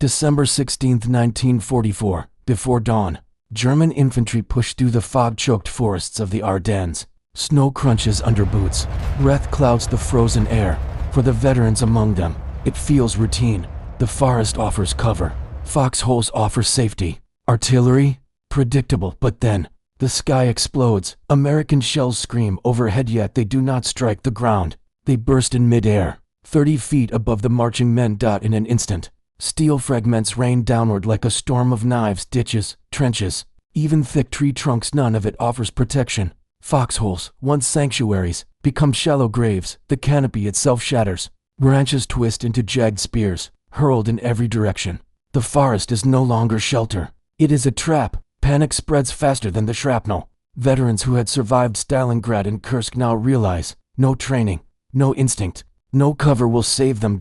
December 16, 1944, before dawn, German infantry pushed through the fog-choked forests of the Ardennes. Snow crunches under boots. Breath clouds the frozen air. For the veterans among them, it feels routine. The forest offers cover. Foxholes offer safety. Artillery? Predictable, but then, the sky explodes. American shells scream overhead, yet they do not strike the ground. They burst in mid-air, 30 feet above the marching men. In an instant, steel fragments rain downward like a storm of knives, ditches, trenches, even thick tree trunks. None of it offers protection. Foxholes, once sanctuaries, become shallow graves. The canopy itself shatters. Branches twist into jagged spears, hurled in every direction. The forest is no longer shelter. It is a trap. Panic spreads faster than the shrapnel. Veterans who had survived Stalingrad and Kursk now realize no training, no instinct, no cover will save them.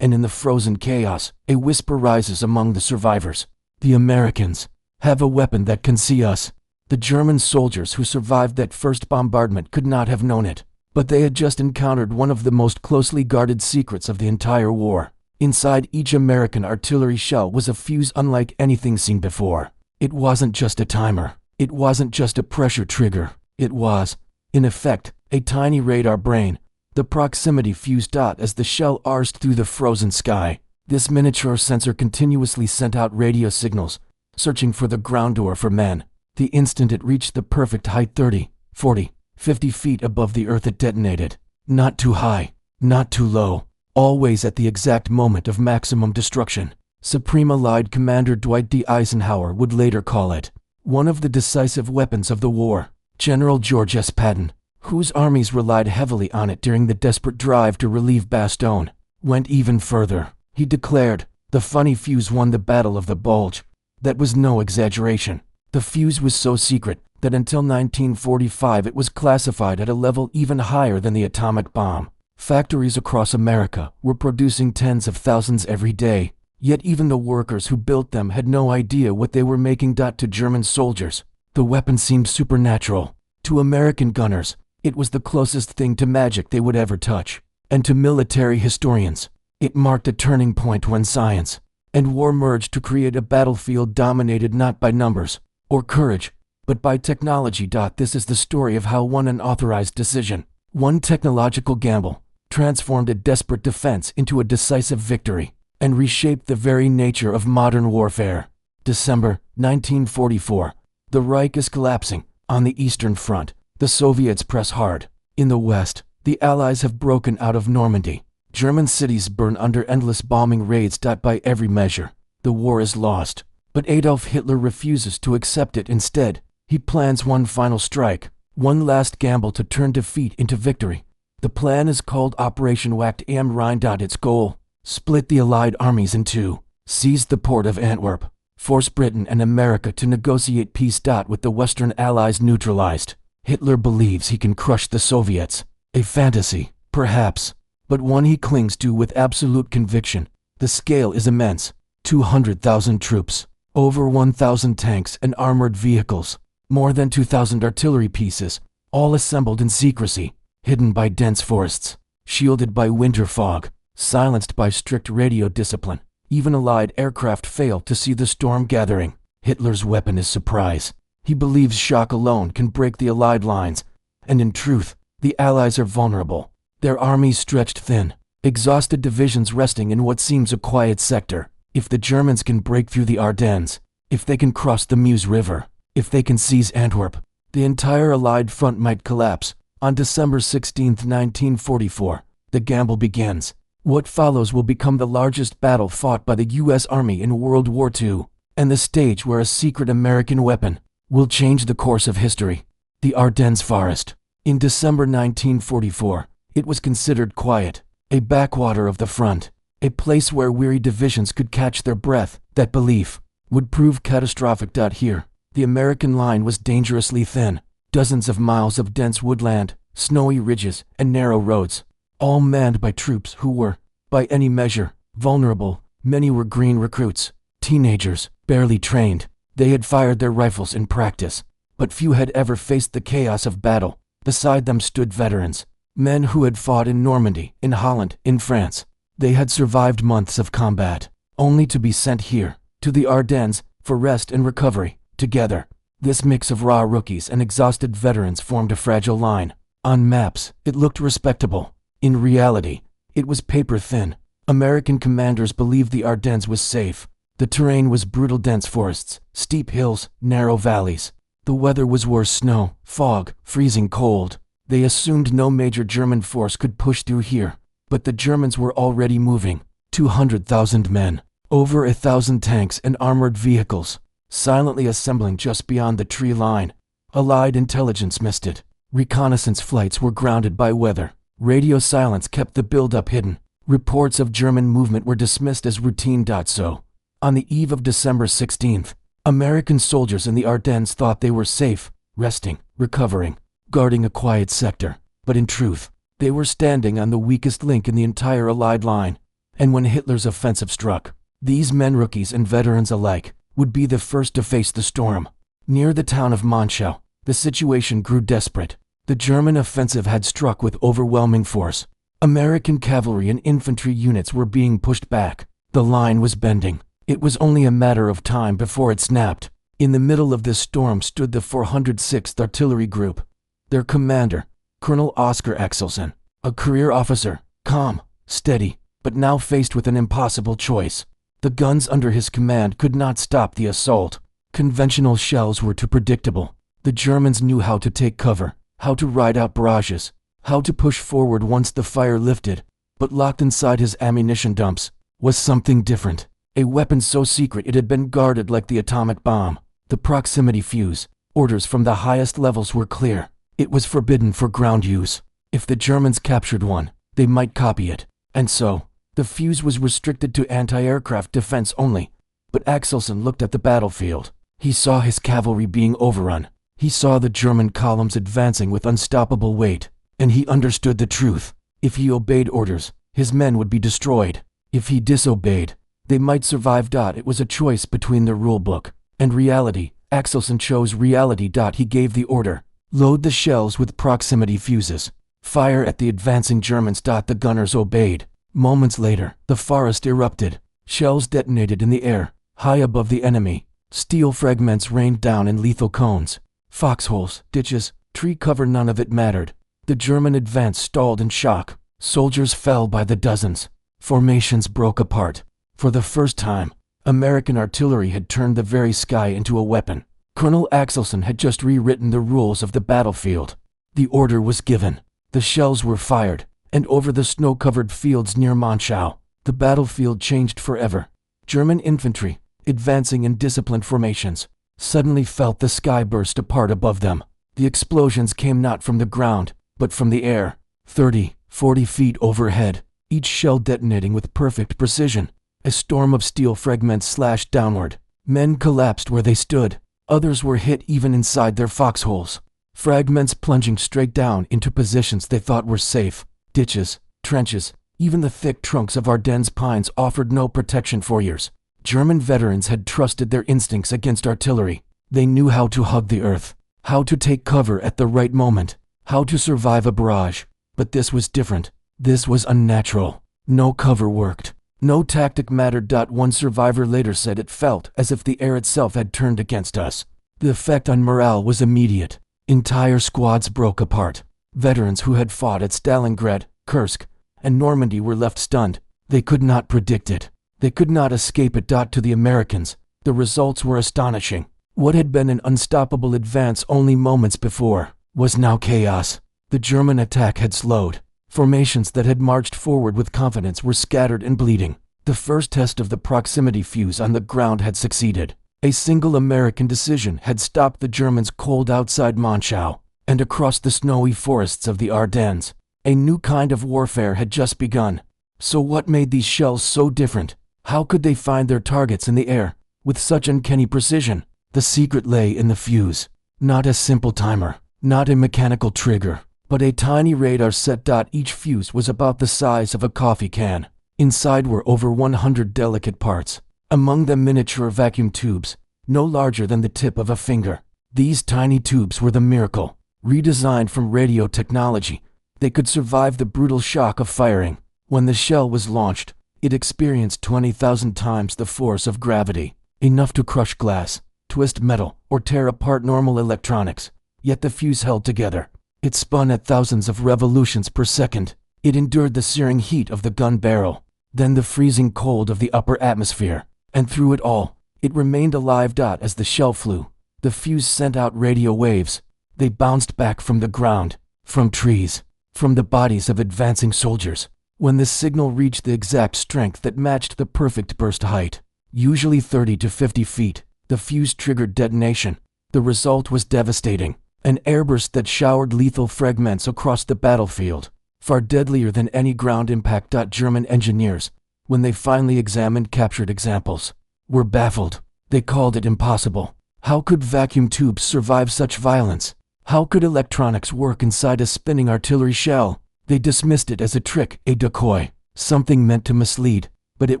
And in the frozen chaos, a whisper rises among the survivors. The Americans have a weapon that can see us. The German soldiers who survived that first bombardment could not have known it, but they had just encountered one of the most closely guarded secrets of the entire war. Inside each American artillery shell was a fuse unlike anything seen before. It wasn't just a timer. It wasn't just a pressure trigger. It was, in effect, a tiny radar brain. The proximity fuse. As the shell arsed through the frozen sky, this miniature sensor continuously sent out radio signals, searching for the ground or for men. The instant it reached the perfect height, 30, 40, 50 feet above the earth, it detonated. Not too high, not too low, always at the exact moment of maximum destruction. Supreme Allied Commander Dwight D. Eisenhower would later call it one of the decisive weapons of the war. General George S. Patton, whose armies relied heavily on it during the desperate drive to relieve Bastogne, went even further. He declared, "The funny fuse won the Battle of the Bulge." That was no exaggeration. The fuse was so secret that until 1945 it was classified at a level even higher than the atomic bomb. Factories across America were producing tens of thousands every day, yet even the workers who built them had no idea what they were making. To German soldiers, the weapon seemed supernatural. To American gunners, it was the closest thing to magic they would ever touch. And to military historians, it marked a turning point when science and war merged to create a battlefield dominated not by numbers or courage, but by technology. This is the story of how one unauthorized decision, one technological gamble, transformed a desperate defense into a decisive victory and reshaped the very nature of modern warfare. December 1944. The Reich is collapsing. On the Eastern Front, the Soviets press hard. In the West, the Allies have broken out of Normandy. German cities burn under endless bombing raids. By every measure, the war is lost. But Adolf Hitler refuses to accept it. Instead, he plans one final strike, one last gamble to turn defeat into victory. The plan is called Operation Wacht am Rhein. Its goal: split the Allied armies in two, seize the port of Antwerp, force Britain and America to negotiate peace. With the Western Allies neutralized, Hitler believes he can crush the Soviets. A fantasy, perhaps, but one he clings to with absolute conviction. The scale is immense. 200,000 troops, over 1,000 tanks and armored vehicles, more than 2,000 artillery pieces, all assembled in secrecy, hidden by dense forests, shielded by winter fog, silenced by strict radio discipline. Even Allied aircraft fail to see the storm gathering. Hitler's weapon is surprise. He believes shock alone can break the Allied lines, and in truth, the Allies are vulnerable. Their armies stretched thin, exhausted divisions resting in what seems a quiet sector. If the Germans can break through the Ardennes, if they can cross the Meuse River, if they can seize Antwerp, the entire Allied front might collapse. On December 16, 1944, the gamble begins. What follows will become the largest battle fought by the U.S. Army in World War II, and the stage where a secret American weapon will change the course of history. The Ardennes Forest. In December 1944, it was considered quiet, a backwater of the front, a place where weary divisions could catch their breath. That belief would prove catastrophic. Here, the American line was dangerously thin. Dozens of miles of dense woodland, snowy ridges, and narrow roads, all manned by troops who were, by any measure, vulnerable. Many were green recruits, teenagers, barely trained. They had fired their rifles in practice, but few had ever faced the chaos of battle. Beside them stood veterans, men who had fought in Normandy, in Holland, in France. They had survived months of combat, only to be sent here, to the Ardennes, for rest and recovery, together. This mix of raw rookies and exhausted veterans formed a fragile line. On maps, it looked respectable. In reality, it was paper-thin. American commanders believed the Ardennes was safe. The terrain was brutal, dense forests, steep hills, narrow valleys. The weather was worse: snow, fog, freezing cold. They assumed no major German force could push through here. But the Germans were already moving. 200,000 men, over 1,000 tanks and armored vehicles, silently assembling just beyond the tree line. Allied intelligence missed it. Reconnaissance flights were grounded by weather. Radio silence kept the buildup hidden. Reports of German movement were dismissed as routine. So, on the eve of December 16th, American soldiers in the Ardennes thought they were safe, resting, recovering, guarding a quiet sector. But in truth, they were standing on the weakest link in the entire Allied line. And when Hitler's offensive struck, these men, rookies and veterans alike, would be the first to face the storm. Near the town of Monschau, the situation grew desperate. The German offensive had struck with overwhelming force. American cavalry and infantry units were being pushed back. The line was bending. It was only a matter of time before it snapped. In the middle of this storm stood the 406th Artillery Group. Their commander, Colonel Oskar Axelsen, a career officer, calm, steady, but now faced with an impossible choice. The guns under his command could not stop the assault. Conventional shells were too predictable. The Germans knew how to take cover, how to ride out barrages, how to push forward once the fire lifted. But locked inside his ammunition dumps was something different. A weapon so secret it had been guarded like the atomic bomb. The proximity fuse. Orders from the highest levels were clear. It was forbidden for ground use. If the Germans captured one, they might copy it. And so, the fuse was restricted to anti-aircraft defense only. But Axelsen looked at the battlefield. He saw his cavalry being overrun. He saw the German columns advancing with unstoppable weight. And he understood the truth. If he obeyed orders, his men would be destroyed. If he disobeyed, they might survive. It was a choice between the rulebook and reality. Axelsen chose reality. He gave the order: load the shells with proximity fuses. Fire at the advancing Germans. The gunners obeyed. Moments later, the forest erupted. Shells detonated in the air, high above the enemy. Steel fragments rained down in lethal cones. Foxholes, ditches, tree cover, none of it mattered. The German advance stalled in shock. Soldiers fell by the dozens. Formations broke apart. For the first time, American artillery had turned the very sky into a weapon. Colonel Axelsen had just rewritten the rules of the battlefield. The order was given. The shells were fired, and over the snow-covered fields near Monschau, the battlefield changed forever. German infantry, advancing in disciplined formations, suddenly felt the sky burst apart above them. The explosions came not from the ground, but from the air, 30, 40 feet overhead, each shell detonating with perfect precision. A storm of steel fragments slashed downward. Men collapsed where they stood. Others were hit even inside their foxholes. Fragments plunging straight down into positions they thought were safe. Ditches, trenches, even the thick trunks of Ardennes pines offered no protection for years. German veterans had trusted their instincts against artillery. They knew how to hug the earth, how to take cover at the right moment, how to survive a barrage. But this was different. This was unnatural. No cover worked. No tactic mattered. One survivor later said it felt as if the air itself had turned against us. The effect on morale was immediate. Entire squads broke apart. Veterans who had fought at Stalingrad, Kursk, and Normandy were left stunned. They could not predict it. They could not escape it. To the Americans, the results were astonishing. What had been an unstoppable advance only moments before was now chaos. The German attack had slowed. Formations that had marched forward with confidence were scattered and bleeding. The first test of the proximity fuse on the ground had succeeded. A single American decision had stopped the Germans cold outside Monschau and across the snowy forests of the Ardennes. A new kind of warfare had just begun. So what made these shells so different? How could they find their targets in the air with such uncanny precision? The secret lay in the fuse. Not a simple timer, not a mechanical trigger, but a tiny radar set. Each fuse was about the size of a coffee can. Inside were over 100 delicate parts, among them miniature vacuum tubes, no larger than the tip of a finger. These tiny tubes were the miracle. Redesigned from radio technology, they could survive the brutal shock of firing. When the shell was launched, It experienced 20,000 times the force of gravity, enough to crush glass, twist metal, or tear apart normal electronics. Yet the fuse held together. It spun at thousands of revolutions per second. It endured the searing heat of the gun barrel, then the freezing cold of the upper atmosphere. And through it all, it remained alive. As the shell flew, the fuse sent out radio waves. They bounced back from the ground, from trees, from the bodies of advancing soldiers. When the signal reached the exact strength that matched the perfect burst height, usually 30 to 50 feet, the fuse triggered detonation. The result was devastating. An airburst that showered lethal fragments across the battlefield, far deadlier than any ground impact. German engineers, when they finally examined captured examples, were baffled. They called it impossible. How could vacuum tubes survive such violence? How could electronics work inside a spinning artillery shell? They dismissed it as a trick, a decoy, something meant to mislead. But it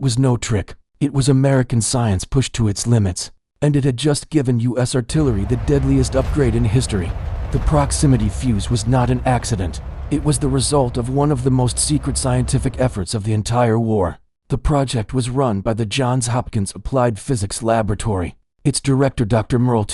was no trick. It was American science pushed to its limits. And it had just given U.S. artillery the deadliest upgrade in history. The proximity fuse was not an accident. It was the result of one of the most secret scientific efforts of the entire war. The project was run by the Johns Hopkins Applied Physics Laboratory. Its director, Dr. Merle,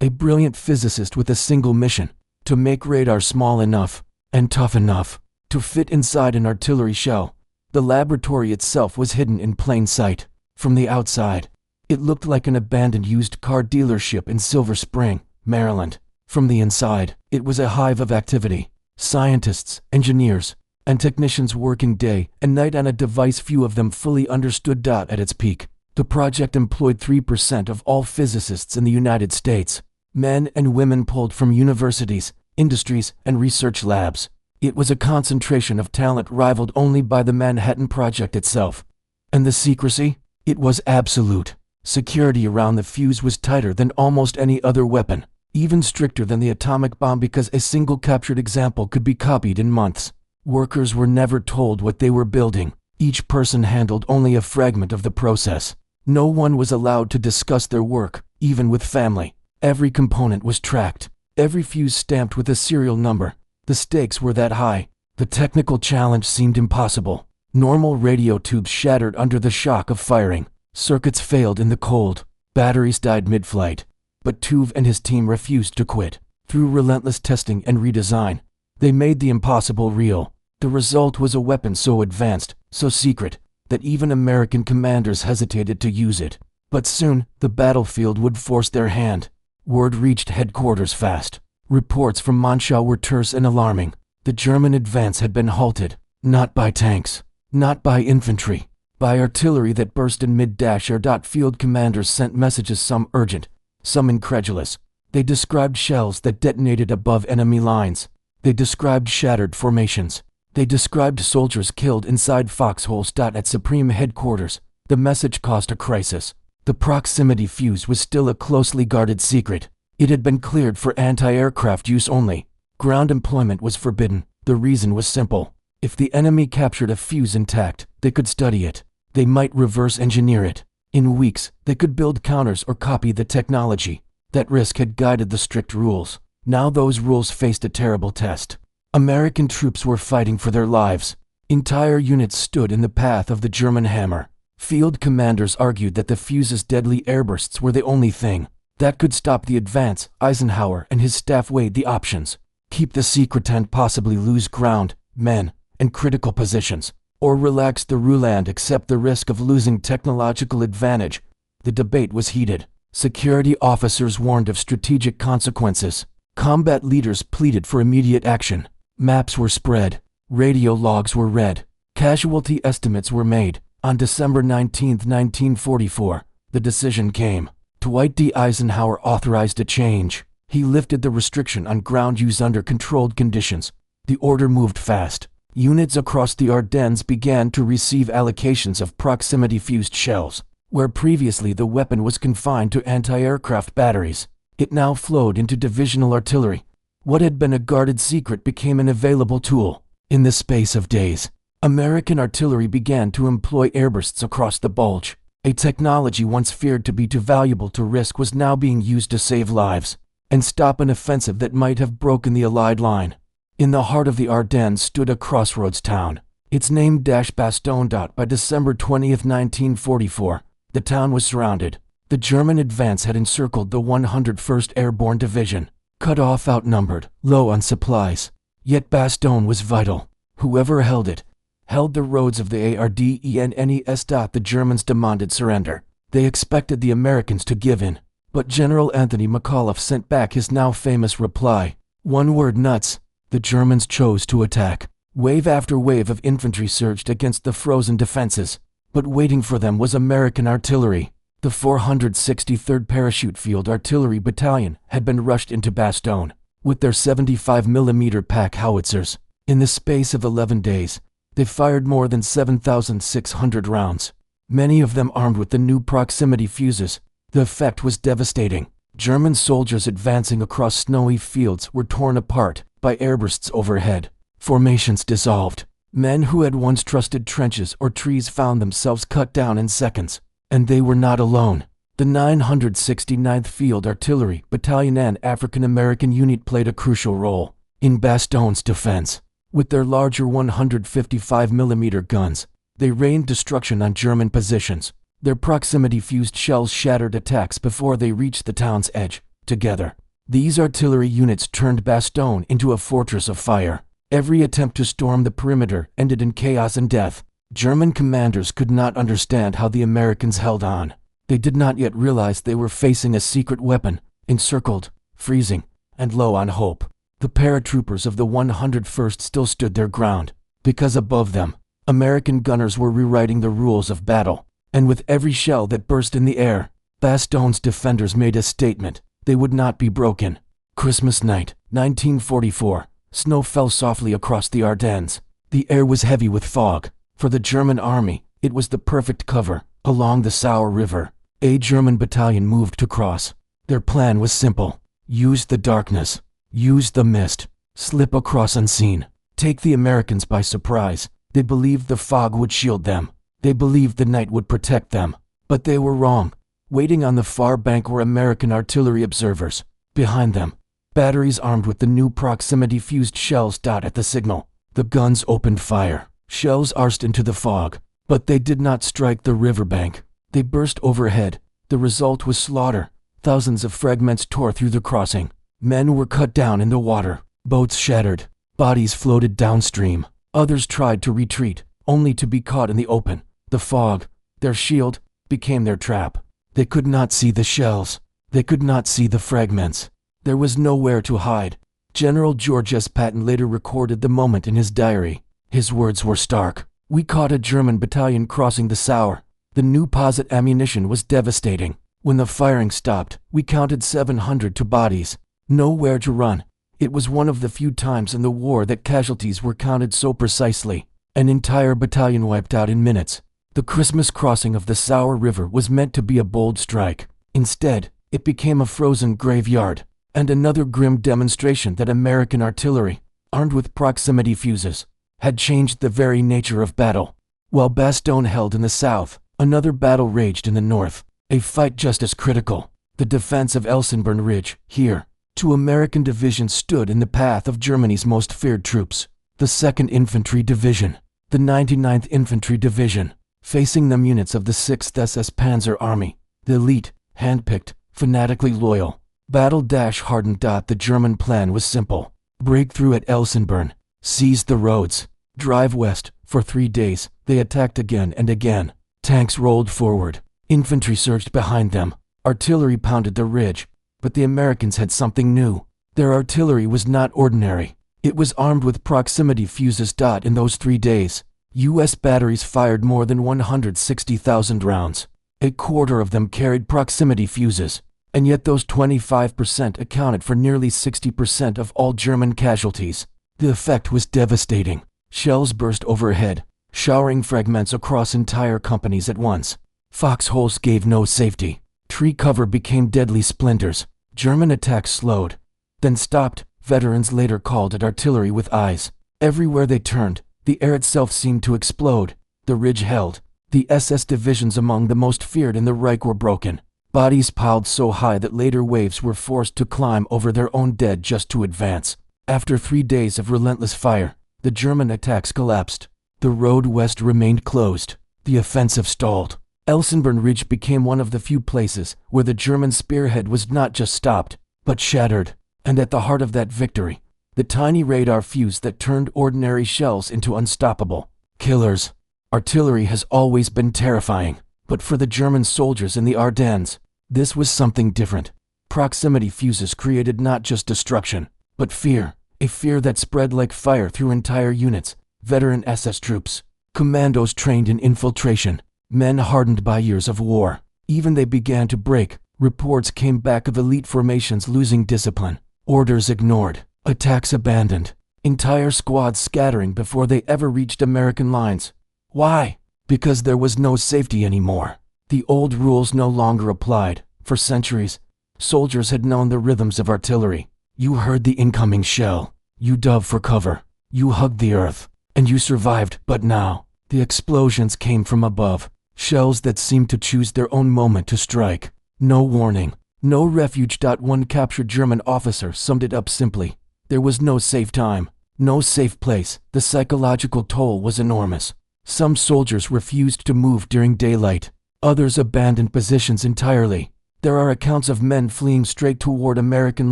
a brilliant physicist with a single mission: to make radar small enough and tough enough to fit inside an artillery shell. The laboratory itself was hidden in plain sight. From the outside, it looked like an abandoned used car dealership in Silver Spring, Maryland. From the inside, it was a hive of activity. Scientists, engineers, and technicians working day and night on a device few of them fully understood. At its peak, the project employed 3% of all physicists in the United States, men and women pulled from universities, industries, and research labs. It was a concentration of talent rivaled only by the Manhattan Project itself. And the secrecy? It was absolute. Security around the fuse was tighter than almost any other weapon, even stricter than the atomic bomb, because a single captured example could be copied in months. Workers were never told what they were building. Each person handled only a fragment of the process. No one was allowed to discuss their work, even with family. Every component was tracked, every fuse stamped with a serial number. The stakes were that high. The technical challenge seemed impossible. Normal radio tubes shattered under the shock of firing. Circuits failed in the cold. Batteries died mid-flight. But Tuve and his team refused to quit. Through relentless testing and redesign, they made the impossible real. The result was a weapon so advanced, so secret, that even American commanders hesitated to use it. But soon, the battlefield would force their hand. Word reached headquarters fast. Reports from Monschau were terse and alarming. The German advance had been halted, not by tanks, not by infantry, by artillery that burst in mid-air. Field commanders sent messages, some urgent, some incredulous. They described shells that detonated above enemy lines. They described shattered formations. They described soldiers killed inside foxholes. At Supreme Headquarters, the message caused a crisis. The proximity fuse was still a closely guarded secret. It had been cleared for anti-aircraft use only. Ground employment was forbidden. The reason was simple. If the enemy captured a fuse intact, they could study it. They might reverse engineer it. In weeks, they could build counters or copy the technology. That risk had guided the strict rules. Now those rules faced a terrible test. American troops were fighting for their lives. Entire units stood in the path of the German hammer. Field commanders argued that the fuse's deadly airbursts were the only thing that could stop the advance. Eisenhower and his staff weighed the options: keep the secret and possibly lose ground, men, and critical positions, or relax the rule and accept the risk of losing technological advantage. The debate was heated. Security officers warned of strategic consequences. Combat leaders pleaded for immediate action. Maps were spread. Radio logs were read. Casualty estimates were made. On December 19, 1944, the decision came. Dwight D. Eisenhower authorized a change. He lifted the restriction on ground use under controlled conditions. The order moved fast. Units across the Ardennes began to receive allocations of proximity-fused shells. Where previously the weapon was confined to anti-aircraft batteries, it now flowed into divisional artillery. What had been a guarded secret became an available tool. In the space of days, American artillery began to employ airbursts across the Bulge. A technology once feared to be too valuable to risk was now being used to save lives and stop an offensive that might have broken the Allied line. In the heart of the Ardennes stood a crossroads town. Its name Bastogne. By December 20th, 1944, the town was surrounded. The German advance had encircled the 101st Airborne Division, cut off, outnumbered, low on supplies. Yet Bastogne was vital. Whoever held it, held the roads of the Ardennes. The Germans demanded surrender. They expected the Americans to give in. But General Anthony McAuliffe sent back his now famous reply. One word: nuts. The Germans chose to attack. Wave after wave of infantry surged against the frozen defenses. But waiting for them was American artillery. The 463rd Parachute Field Artillery Battalion had been rushed into Bastogne with their 75mm pack howitzers. In the space of 11 days, they fired more than 7,600 rounds, many of them armed with the new proximity fuses. The effect was devastating. German soldiers advancing across snowy fields were torn apart by airbursts overhead. Formations dissolved. Men who had once trusted trenches or trees found themselves cut down in seconds. And they were not alone. The 969th Field Artillery Battalion, an African-American unit, played a crucial role in Bastogne's defense. With their larger 155mm guns, they rained destruction on German positions. Their proximity-fused shells shattered attacks before they reached the town's edge. Together, these artillery units turned Bastogne into a fortress of fire. Every attempt to storm the perimeter ended in chaos and death. German commanders could not understand how the Americans held on. They did not yet realize they were facing a secret weapon, encircled, freezing, and low on hope. The paratroopers of the 101st still stood their ground, because above them, American gunners were rewriting the rules of battle. And with every shell that burst in the air, Bastogne's defenders made a statement. They would not be broken. Christmas night, 1944, snow fell softly across the Ardennes. The air was heavy with fog. For the German army, it was the perfect cover. Along the Sauer River, a German battalion moved to cross. Their plan was simple. Use the darkness. Use the mist. Slip across unseen. Take the Americans by surprise. They believed the fog would shield them. They believed the night would protect them. But they were wrong. Waiting on the far bank were American artillery observers. Behind them, batteries armed with the new proximity-fused shells. At the signal, the guns opened fire. Shells arced into the fog, but they did not strike the riverbank. They burst overhead. The result was slaughter. Thousands of fragments tore through the crossing. Men were cut down in the water. Boats shattered. Bodies floated downstream. Others tried to retreat, only to be caught in the open. The fog, their shield, became their trap. They could not see the shells. They could not see the fragments. There was nowhere to hide. General George S. Patton later recorded the moment in his diary. His words were stark. We caught a German battalion crossing the Sauer. The new posit ammunition was devastating. When the firing stopped, we counted 700 bodies. Nowhere to run. It was one of the few times in the war that casualties were counted so precisely. An entire battalion wiped out in minutes. The Christmas crossing of the Sauer River was meant to be a bold strike. Instead, it became a frozen graveyard, and another grim demonstration that American artillery, armed with proximity fuses, had changed the very nature of battle. While Bastogne held in the south, another battle raged in the north, a fight just as critical, the defense of Elsenborn Ridge. Here, two American divisions stood in the path of Germany's most feared troops. The 2nd Infantry Division, the 99th Infantry Division, facing them units of the 6th SS Panzer Army, the elite, handpicked, fanatically loyal, battle-hardened. The German plan was simple. Break through at Elsenborn, seize the roads, drive west. For 3 days, they attacked again and again. Tanks rolled forward. Infantry surged behind them. Artillery pounded the ridge. But the Americans had something new. Their artillery was not ordinary. It was armed with proximity fuses. In those 3 days, U.S. batteries fired more than 160,000 rounds. A quarter of them carried proximity fuses. And yet those 25% accounted for nearly 60% of all German casualties. The effect was devastating. Shells burst overhead, showering fragments across entire companies at once. Foxholes gave no safety. Tree cover became deadly splinters. German attacks slowed, then stopped. Veterans later called it artillery with eyes. Everywhere they turned, the air itself seemed to explode. The ridge held. The SS divisions among the most feared in the Reich were broken. Bodies piled so high that later waves were forced to climb over their own dead just to advance. After 3 days of relentless fire, the German attacks collapsed. The road west remained closed. The offensive stalled. Elsenborn Ridge became one of the few places where the German spearhead was not just stopped, but shattered. And at the heart of that victory, the tiny radar fuse that turned ordinary shells into unstoppable killers. Artillery has always been terrifying, but for the German soldiers in the Ardennes, this was something different. Proximity fuses created not just destruction, but fear, a fear that spread like fire through entire units, veteran SS troops, commandos trained in infiltration, men hardened by years of war. Even they began to break. Reports came back of elite formations losing discipline, orders ignored, attacks abandoned, entire squads scattering before they ever reached American lines. Why? Because there was no safety anymore. The old rules no longer applied. For centuries, soldiers had known the rhythms of artillery. You heard the incoming shell. You dove for cover. You hugged the earth. And you survived. But now, the explosions came from above. Shells that seemed to choose their own moment to strike. No warning. No refuge. One captured German officer summed it up simply. There was no safe time. No safe place. The psychological toll was enormous. Some soldiers refused to move during daylight. Others abandoned positions entirely. There are accounts of men fleeing straight toward American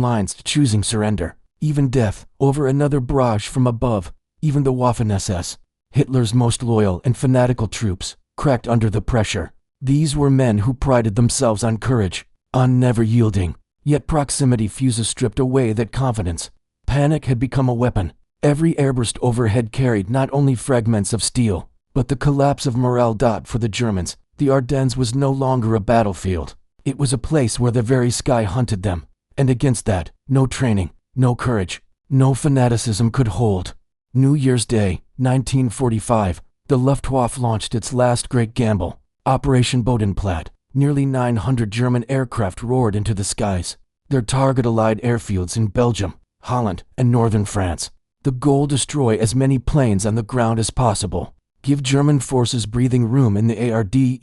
lines, choosing surrender, even death, over another barrage from above. Even the Waffen-SS, Hitler's most loyal and fanatical troops, cracked under the pressure. These were men who prided themselves on courage, on never yielding. Yet proximity fuses stripped away that confidence. Panic had become a weapon. Every airburst overhead carried not only fragments of steel, but the collapse of morale. For the Germans, the Ardennes was no longer a battlefield. It was a place where the very sky hunted them. And against that, no training, no courage, no fanaticism could hold. New Year's Day, 1945, the Luftwaffe launched its last great gamble, Operation Bodenplatte. Nearly 900 German aircraft roared into the skies. Their target allied airfields in Belgium, Holland, and northern France. The goal: destroy as many planes on the ground as possible. Give German forces breathing room in the Ardennes.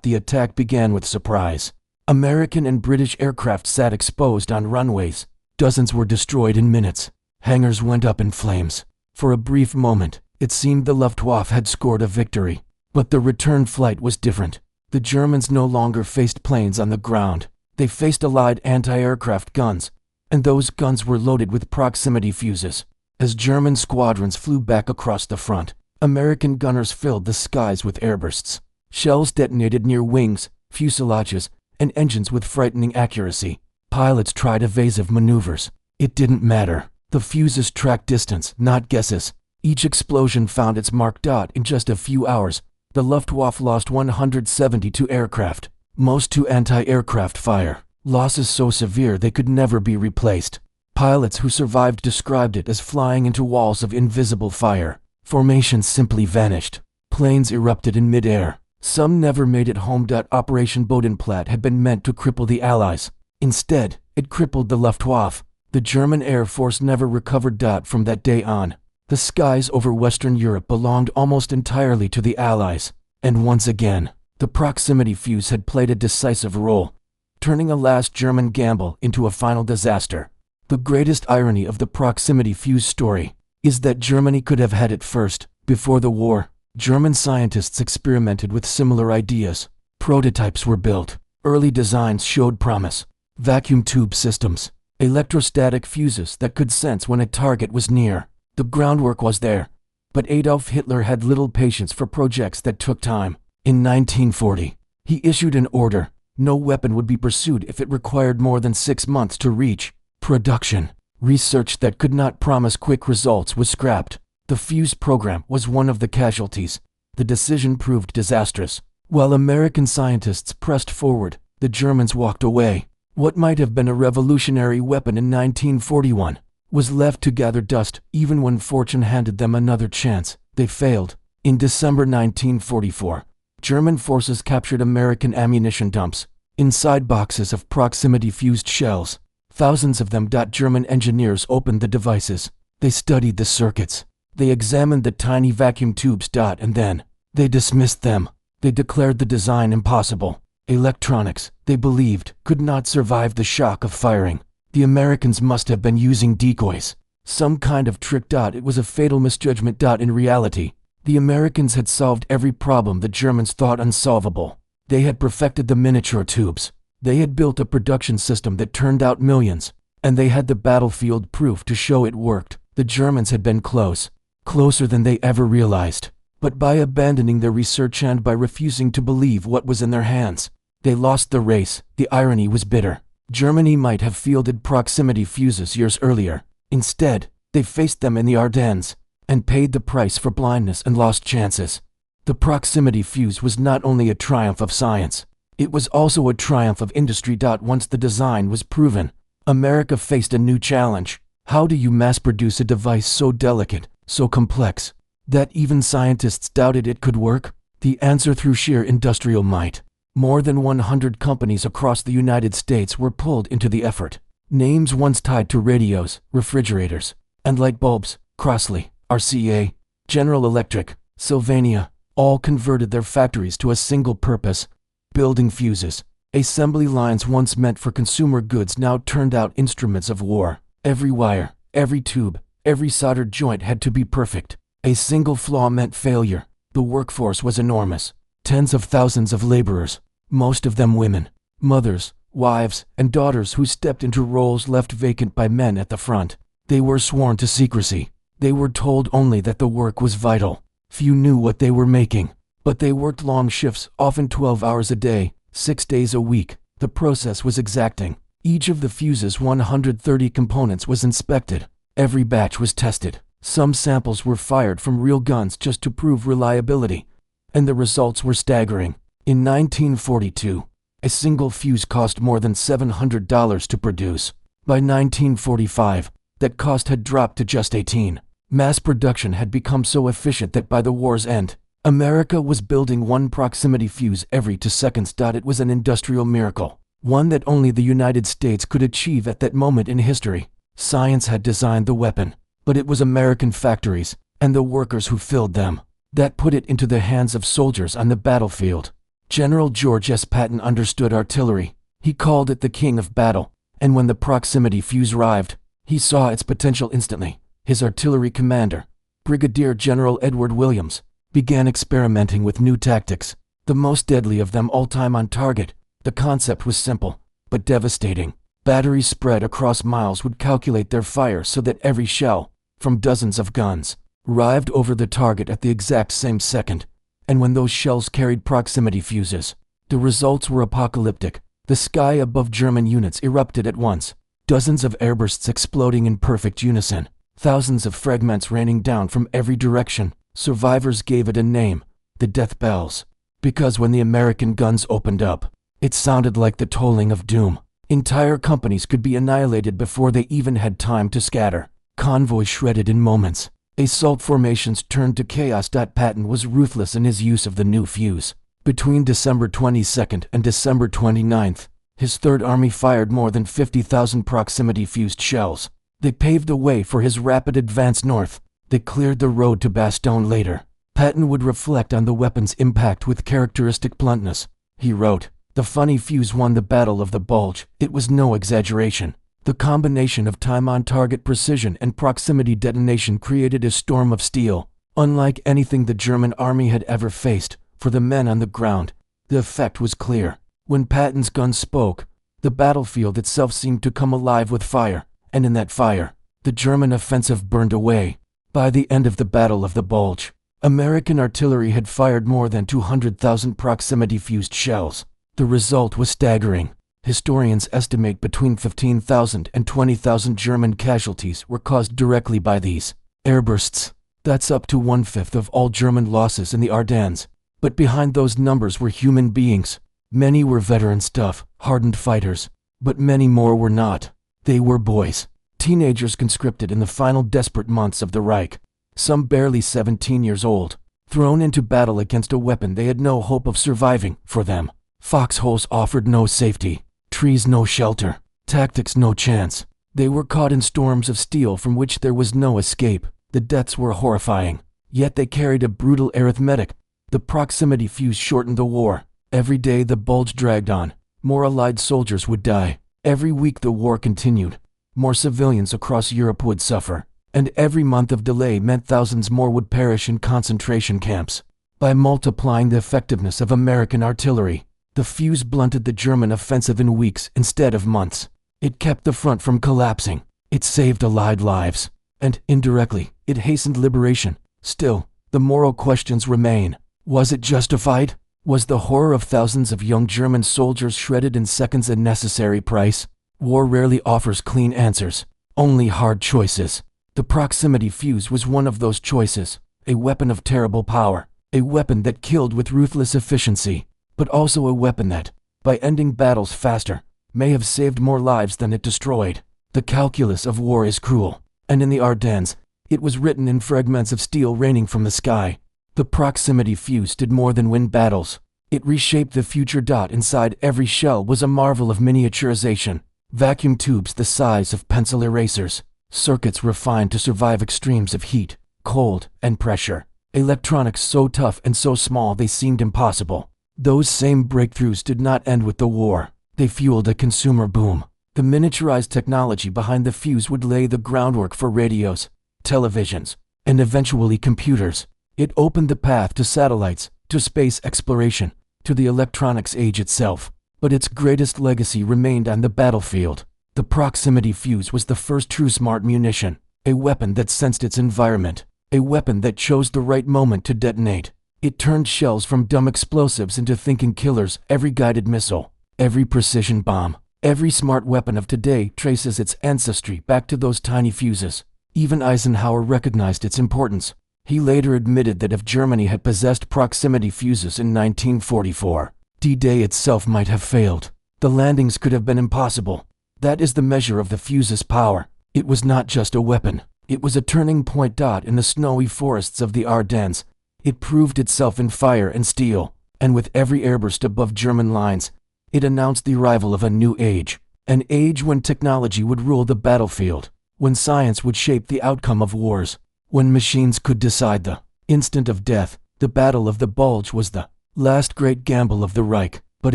The attack began with surprise. American and British aircraft sat exposed on runways. Dozens were destroyed in minutes. Hangars went up in flames. For a brief moment, it seemed the Luftwaffe had scored a victory. But the return flight was different. The Germans no longer faced planes on the ground. They faced Allied anti-aircraft guns, and those guns were loaded with proximity fuses. As German squadrons flew back across the front, American gunners filled the skies with airbursts. Shells detonated near wings, fuselages, and engines with frightening accuracy. Pilots tried evasive maneuvers. It didn't matter. The fuses tracked distance, not guesses. Each explosion found its mark. In just a few hours, the Luftwaffe lost 172 aircraft, most to anti-aircraft fire. Losses so severe they could never be replaced. Pilots who survived described it as flying into walls of invisible fire. Formations simply vanished. Planes erupted in midair. Some never made it home. Operation Bodenplatte had been meant to cripple the Allies. Instead, it crippled the Luftwaffe. The German Air Force never recovered. From that day on, the skies over Western Europe belonged almost entirely to the Allies. And once again, the proximity fuse had played a decisive role, turning a last German gamble into a final disaster. The greatest irony of the proximity fuse story is that Germany could have had it first. Before the war, German scientists experimented with similar ideas. Prototypes were built. Early designs showed promise. Vacuum tube systems, electrostatic fuses that could sense when a target was near. The groundwork was there. But Adolf Hitler had little patience for projects that took time. In 1940, he issued an order. No weapon would be pursued if it required more than 6 months to reach production. Research that could not promise quick results was scrapped. The fuse program was one of the casualties. The decision proved disastrous. While American scientists pressed forward, the Germans walked away. What might have been a revolutionary weapon in 1941 was left to gather dust. Even when fortune handed them another chance, they failed. In December 1944, German forces captured American ammunition dumps. Inside boxes of proximity-fused shells, thousands of them. German engineers opened the devices. They studied the circuits. They examined the tiny vacuum tubes. And then, they dismissed them. They declared the design impossible. Electronics, they believed, could not survive the shock of firing. The Americans must have been using decoys. Some kind of trick. It was a fatal misjudgment. In reality, The Americans had solved every problem the Germans thought unsolvable. They had perfected the miniature tubes. They had built a production system that turned out millions. And they had the battlefield proof to show it worked. The Germans had been close. Closer than they ever realized. But by abandoning their research and by refusing to believe what was in their hands, they lost the race. The irony was bitter. Germany might have fielded proximity fuses years earlier. Instead, they faced them in the Ardennes and paid the price for blindness and lost chances. The proximity fuse was not only a triumph of science, it was also a triumph of industry. Once the design was proven, America faced a new challenge. How do you mass-produce a device so delicate, so complex, that even scientists doubted it could work? The answer: through sheer industrial might. More than 100 companies across the United States were pulled into the effort. Names once tied to radios, refrigerators, and light bulbs, Crossley, RCA, General Electric, Sylvania, all converted their factories to a single purpose: building fuses. Assembly lines once meant for consumer goods now turned out instruments of war. Every wire, every tube, every soldered joint had to be perfect. A single flaw meant failure. The workforce was enormous. Tens of thousands of laborers, most of them women, mothers, wives, and daughters who stepped into roles left vacant by men at the front. They were sworn to secrecy. They were told only that the work was vital. Few knew what they were making, but they worked long shifts, often 12 hours a day, 6 days a week. The process was exacting. Each of the fuse's 130 components was inspected. Every batch was tested. Some samples were fired from real guns just to prove reliability, and the results were staggering. In 1942, a single fuse cost more than $700 to produce. By 1945, that cost had dropped to just $18. Mass production had become so efficient that by the war's end, America was building one proximity fuse every 2 seconds. It was an industrial miracle, one that only the United States could achieve at that moment in history. Science had designed the weapon, but it was American factories and the workers who filled them that put it into the hands of soldiers on the battlefield. General George S. Patton understood artillery. He called it the king of battle, and when the proximity fuse arrived, he saw its potential instantly. His artillery commander, Brigadier General Edward Williams, began experimenting with new tactics, the most deadly of them all: time on target. The concept was simple, but devastating. Batteries spread across miles would calculate their fire so that every shell, from dozens of guns, arrived over the target at the exact same second. And when those shells carried proximity fuses, the results were apocalyptic. The sky above German units erupted at once, dozens of airbursts exploding in perfect unison, thousands of fragments raining down from every direction. Survivors gave it a name: the death bells, because when the American guns opened up, it sounded like the tolling of doom. Entire companies could be annihilated before they even had time to scatter. Convoys shredded in moments. Assault formations turned to chaos. Patton was ruthless in his use of the new fuse. Between December 22nd and December 29th, his Third Army fired more than 50,000 proximity-fused shells. They paved the way for his rapid advance north. They cleared the road to Bastogne later. Patton would reflect on the weapon's impact with characteristic bluntness. He wrote, "The funny fuse won the Battle of the Bulge." It was no exaggeration. The combination of time-on-target precision and proximity detonation created a storm of steel, unlike anything the German army had ever faced. For the men on the ground, the effect was clear. When Patton's gun spoke, the battlefield itself seemed to come alive with fire, and in that fire, the German offensive burned away. By the end of the Battle of the Bulge, American artillery had fired more than 200,000 proximity-fused shells. The result was staggering. Historians estimate between 15,000 and 20,000 German casualties were caused directly by these airbursts. That's up to 1/5 of all German losses in the Ardennes. But behind those numbers were human beings. Many were veteran stuff, hardened fighters, but many more were not. They were boys, teenagers conscripted in the final desperate months of the Reich, some barely 17 years old, thrown into battle against a weapon they had no hope of surviving. For them, foxholes offered no safety, trees no shelter, tactics no chance. They were caught in storms of steel from which there was no escape. The deaths were horrifying, yet they carried a brutal arithmetic. The proximity fuse shortened the war. Every day the Bulge dragged on. More Allied soldiers would die. Every week the war continued. More civilians across Europe would suffer. and every month of delay meant thousands more would perish in concentration camps. By multiplying the effectiveness of American artillery, the fuse blunted the German offensive in weeks instead of months. It kept the front from collapsing. It saved Allied lives. And, indirectly, it hastened liberation. Still, the moral questions remain. Was it justified? Was the horror of thousands of young German soldiers shredded in seconds a necessary price? War rarely offers clean answers, only hard choices. The proximity fuse was one of those choices, a weapon of terrible power, a weapon that killed with ruthless efficiency, but also a weapon that, by ending battles faster, may have saved more lives than it destroyed. The calculus of war is cruel, and in the Ardennes, it was written in fragments of steel raining from the sky. The proximity fuse did more than win battles. It reshaped the future. Inside every shell was a marvel of miniaturization. Vacuum tubes the size of pencil erasers, circuits refined to survive extremes of heat, cold, and pressure, electronics so tough and so small they seemed impossible. Those same breakthroughs did not end with the war. They fueled a consumer boom. The miniaturized technology behind the fuse would lay the groundwork for radios, televisions, and eventually computers. It opened the path to satellites, to space exploration, to the electronics age itself. But its greatest legacy remained on the battlefield. The proximity fuse was the first true smart munition, a weapon that sensed its environment, a weapon that chose the right moment to detonate. It turned shells from dumb explosives into thinking killers. Every guided missile, every precision bomb, every smart weapon of today traces its ancestry back to those tiny fuses. Even Eisenhower recognized its importance. He later admitted that if Germany had possessed proximity fuses in 1944, D-Day itself might have failed. The landings could have been impossible. That is the measure of the fuse's power. It was not just a weapon. It was a turning point. In the snowy forests of the Ardennes, it proved itself in fire and steel, and with every airburst above German lines, it announced the arrival of a new age. An age when technology would rule the battlefield, when science would shape the outcome of wars, when machines could decide the instant of death. The Battle of the Bulge was the last great gamble of the Reich, but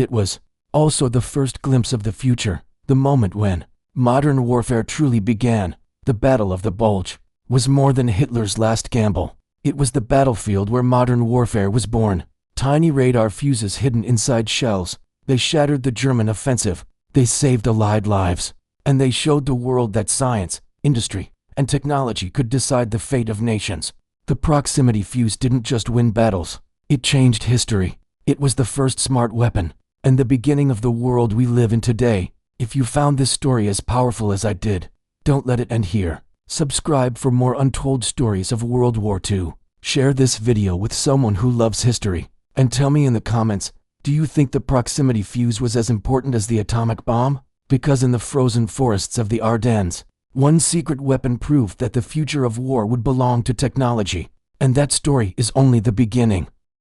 it was also the first glimpse of the future, the moment when modern warfare truly began. The Battle of the Bulge was more than Hitler's last gamble. It was the battlefield where modern warfare was born. Tiny radar fuses hidden inside shells. They shattered the German offensive. They saved Allied lives. And they showed the world that science, industry, and technology could decide the fate of nations. The proximity fuse didn't just win battles. It changed history. It was the first smart weapon, and the beginning of the world we live in today. If you found this story as powerful as I did, don't let it end here. Subscribe for more untold stories of World War II. Share this video with someone who loves history. And tell me in the comments, do you think the proximity fuse was as important as the atomic bomb? Because in the frozen forests of the Ardennes, one secret weapon proved that the future of war would belong to technology. And that story is only the beginning.